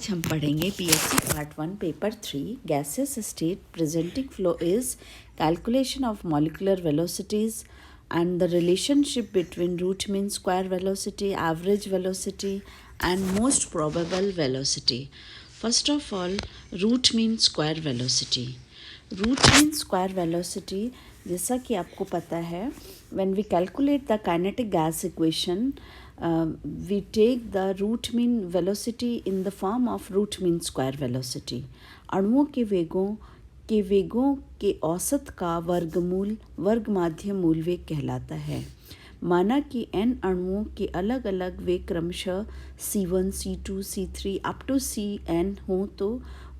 आज हम पढ़ेंगे PSC part 1 paper 3 gases state presenting flow is calculation of molecular velocities and the relationship between root mean square velocity, average velocity and most probable velocity. First of all, root mean square velocity. Root mean square velocity जैसा कि आपको पता है when we calculate the kinetic gas equation we take the root mean velocity in the form of root mean square velocity. अणुओं के वेगों के औसत का वर्गमूल वर्ग माध्य मूल वेग कहलाता है. माना कि n अणुओं के अलग अलग वेग क्रमशः c1, c2, c3 up to cn हो तो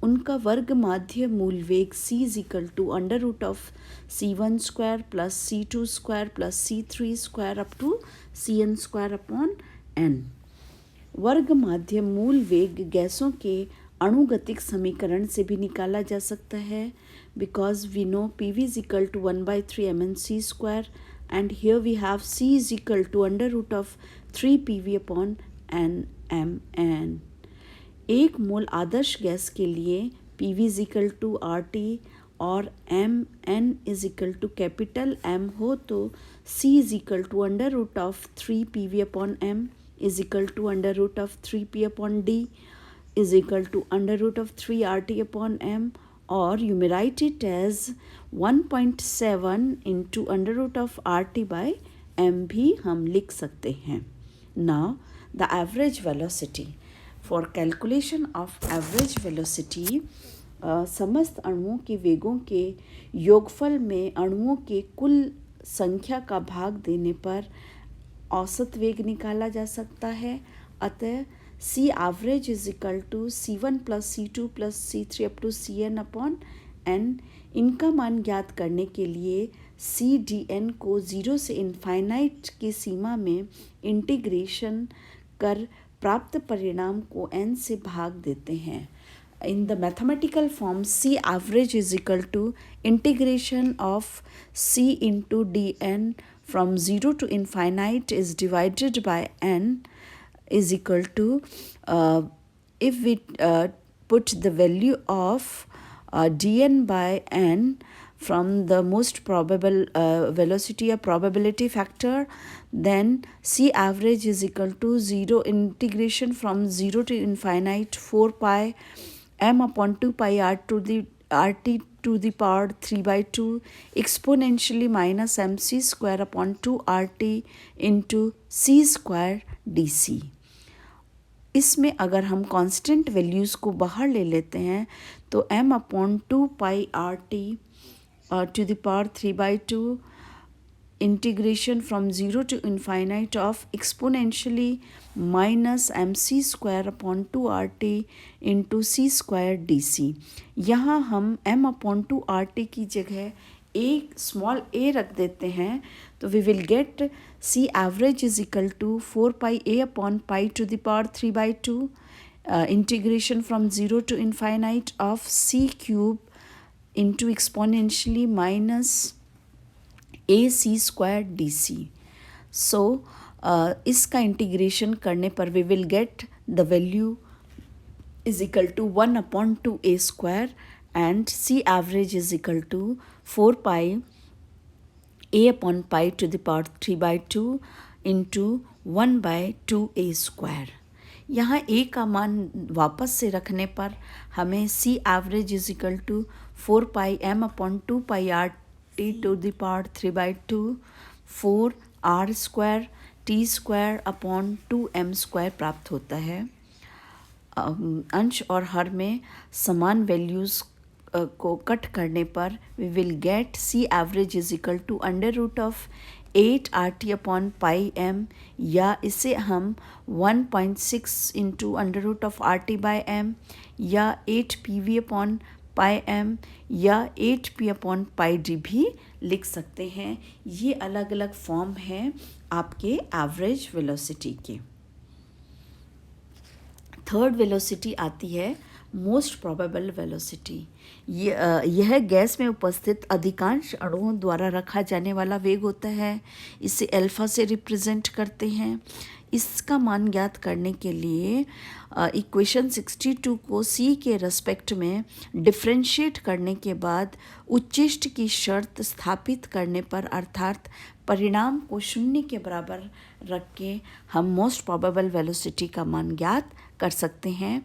उनका वर्ग माध्य मूल वेग c is equal to under root of c1 square plus c2 square plus c3 square up to cn square upon n. वर्ग माध्य मूल वेग गैसों के अणुगतिक समीकरण से भी निकाला जा सकता है because we know PV is equal to 1/3 mnc square and here we have C is equal to under root of 3 PV upon n mn. एक मोल आदर्श गैस के लिए PV is equal to RT और mn is equal to capital M हो तो C is equal to under root of 3 PV upon m is equal to under root of 3P upon D is equal to under root of 3 RT upon m, or you may write it as 1.7 into under root of RT by m भी हम लिख सकते हैं. Now the average velocity. For calculation of average velocity, समस्त अणुओं के वेगों के योगफल में अणुओं के कुल संख्या का भाग देने पर औसत वेग निकाला जा सकता है. अतः C average is equal to C1 plus C2 plus C3 up to Cn upon n. इनका मान ज्ञात करने के लिए C dn को 0 से इनफाइनाइट की सीमा में इंटीग्रेशन कर प्राप्त परिणाम को n से भाग देते हैं. In the mathematical form, C average is equal to integration of C into dn from 0 to infinite is divided by n is equal to if we put the value of dn by n from the most probable velocity or probability factor, then C average is equal to 0 integration from 0 to infinite 4 pi m upon 2 pi RT to the power 3 by 2 exponentially minus mc square upon 2 RT into c square dc. इसमें अगर हम constant values को बाहर ले लेते हैं तो m upon 2 pi RT to the power 3 by 2 integration from 0 to infinite of exponentially minus mc square upon 2 RT into c square DC. यहाँ हम m अपॉन 2 RT की जगह एक स्मॉल a रख देते हैं तो we will get C average is equal to 4 pi a upon pi to the power 3 by 2 integration from 0 to infinite of C cube into exponentially minus AC square DC. So इसका integration करने पर we will get the value is equal to 1 upon 2a square and C average is equal to 4 pi a upon pi to the power 3 by 2 into 1 by 2a square. यहाँ a का मान वापस से रखने पर हमें C average is equal to 4 pi m upon 2 pi RT to the power 3 by 2 4 R square T square upon 2m square प्राप्त होता है. अंश और हर में समान वैल्यूज़ को कट करने पर we will get C average is equal to under root of 8 RT upon pi m, या इसे हम 1.6 into under root of RT by m या 8 PV अपॉन पाई m या 8P अपॉन पाई D भी लिख सकते हैं. ये अलग अलग फॉर्म हैं आपके एवरेज वेलोसिटी के. थर्ड वेलोसिटी आती है मोस्ट प्रोबेबल वेलोसिटी. यह गैस में उपस्थित अधिकांश अणुओं द्वारा रखा जाने वाला वेग होता है. इसे अल्फा से रिप्रेजेंट करते हैं. इसका मान ज्ञात करने के लिए इक्वेशन 62 को c के रेस्पेक्ट में डिफरेंशिएट करने के बाद उच्चिष्ट की शर्त स्थापित करने पर अर्थात परिणाम को शून्य के बराबर रख के हम मोस्ट प्रोबेबल वेलोसिटी का मान ज्ञात कर सकते हैं.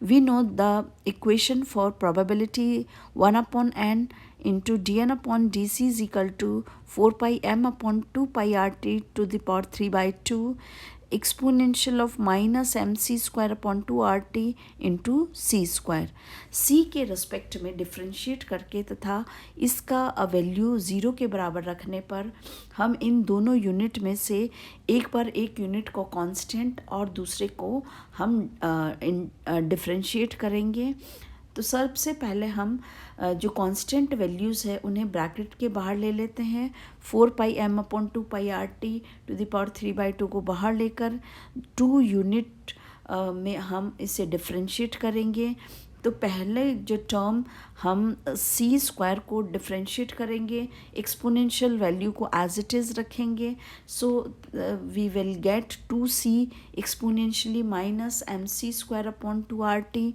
We know the equation for probability 1/n into dn upon dc is equal to 4 pi m upon 2 pi rt to the power 3 by 2 exponential of minus mc square upon 2 rt into c square. c के respect में differentiate करके तथा इसका value zero के बराबर रखने पर हम इन दोनों यूनिट में से एक पर एक यूनिट को कांस्टेंट और दूसरे को हम डिफ्रेंशिएट करेंगे. तो सबसे पहले हम जो कांस्टेंट वैल्यूज़ है उन्हें ब्रैकेट के बाहर ले लेते हैं. 4 pi m upon 2 pi R T to the power 3/2 को बाहर लेकर 2 यूनिट में हम इसे डिफ्रेंशिएट करेंगे. तो पहले जो टर्म हम सी स्क्वायर को डिफ्रेंशिएट करेंगे, एक्सपोनेंशियल वैल्यू को एज इट इज़ रखेंगे. So we will get 2c exponentially minus M C square upon 2 R T.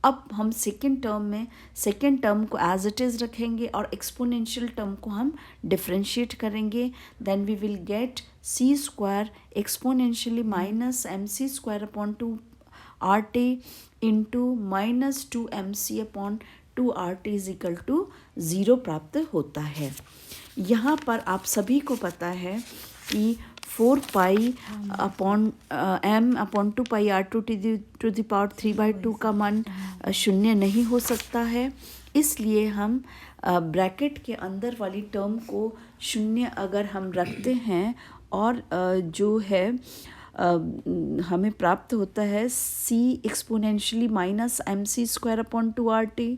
अब हम सेकेंड टर्म को एज इट इज़ रखेंगे और एक्सपोनेंशियल टर्म को हम डिफ्रेंशिएट करेंगे. Then we will get C square exponentially minus M C square upon 2 R T into minus 2 M C upon 2 R T is equal to 0 प्राप्त होता है. यहाँ पर आप सभी को पता है कि 4 pi upon m upon 2 pi R to the power 3/2 का मान शून्य नहीं हो सकता है. इसलिए हम ब्रैकेट के अंदर वाली टर्म को शून्य अगर हम रखते हैं और जो है हमें प्राप्त होता है c exponentially minus M C square upon 2 R T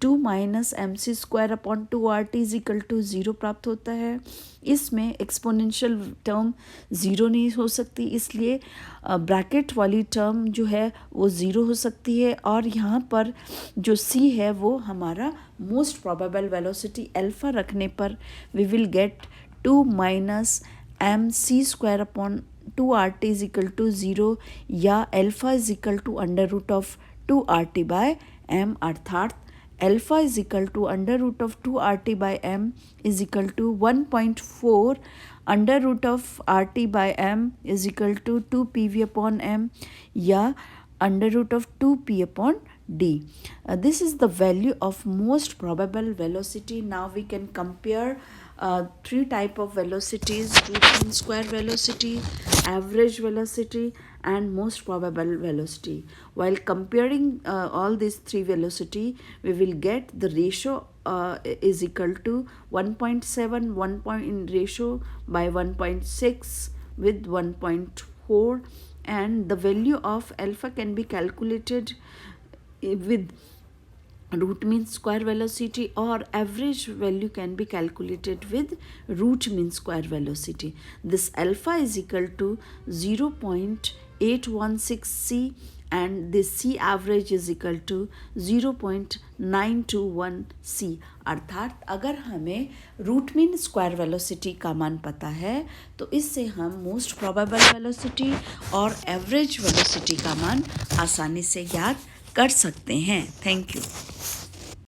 2 minus M C square upon 2 R T is equal to 0 प्राप्त होता है. इसमें एक्सपोनेंशियल टर्म ज़ीरो नहीं हो सकती, इसलिए ब्रैकेट वाली टर्म जो है वो ज़ीरो हो सकती है. और यहाँ पर जो c है वो हमारा मोस्ट प्रोबेबल वेलोसिटी अल्फ़ा रखने पर we will get 2 minus M C square upon 2 R T is equal to 0 या alpha is equal to under root of 2 R T by M. अर्थात alpha is equal to under root of 2 R T by M is equal to 1.4 under root of R T by M is equal to 2 P V upon M या under root of 2 P upon D. This is the value of most probable velocity. Now we can compare three type of velocities: root mean square velocity, average velocity, and most probable velocity. While comparing all these three velocity, we will get the ratio is equal to 1.7 ratio by 1.6 with 1.4, and the value of alpha can be calculated with root mean square velocity, or average value can be calculated with root mean square velocity. This alpha is equal to 0.816 c and this c average is equal to 0.921 c. अर्थात अगर हमें root mean square velocity का मान पता है तो इससे हम मोस्ट प्रोबेबल वेलोसिटी और एवरेज वेलोसिटी का मान आसानी से ज्ञात कर सकते हैं. Thank you.